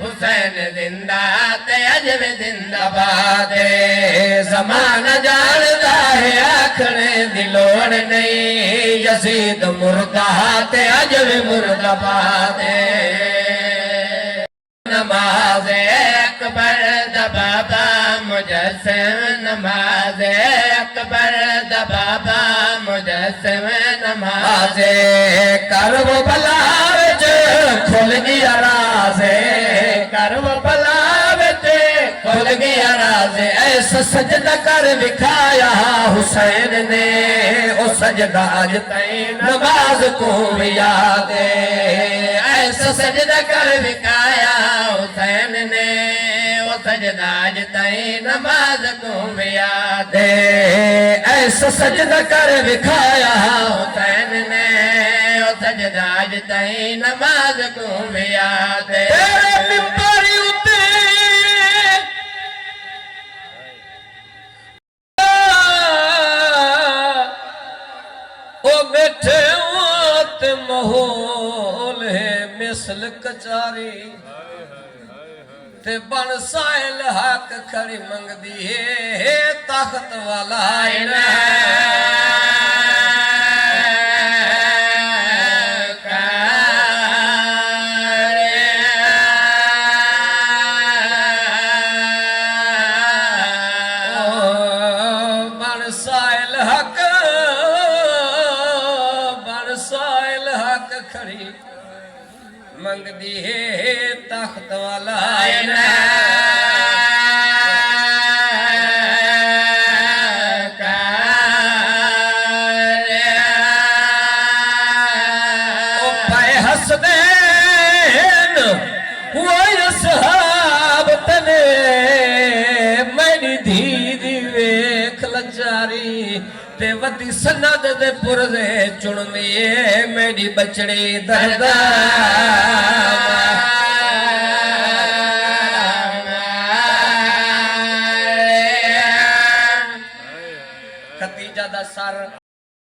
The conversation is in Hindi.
हुसैन जिंदा ते अज भी जिंदाबाद ज़माना जानदा है आखने दी लोड़ नहीं यजीद मुर्दा ते अज भी मुर्दाबाद नमाज अकबर दा बाबा मुजस्सिम नमाज अकबर दा बाबा मुजस्सिम नमाज करबला विच खुल गया राज़ करबला विच खुल गया राज़ ऐसा सजदा कर विखाया हुसैन ने ओ सजदा अज तैं नमाज को भी याद ऐसा सजदा कर विखाया हुसैन ने ओ सजदा अज तैं नमाज को भी याद ऐसा सजदा कर विखाया हुसैन ने ओ सजदा अज तैं नमाज को भी याद तेरे मिंबर उते ओ बैठे ते माहौल है मिसल कचारी ते बन साइल हक खड़ी मंगदी है ताकत वाला खड़ी मंगदी है तख्त वाला हसदैन साहब तने मेरी धी दी वेख लचारी ते वदी सनद दे पुरजे चुनदी मेरी बचड़ी दरदा खतीजा दा सर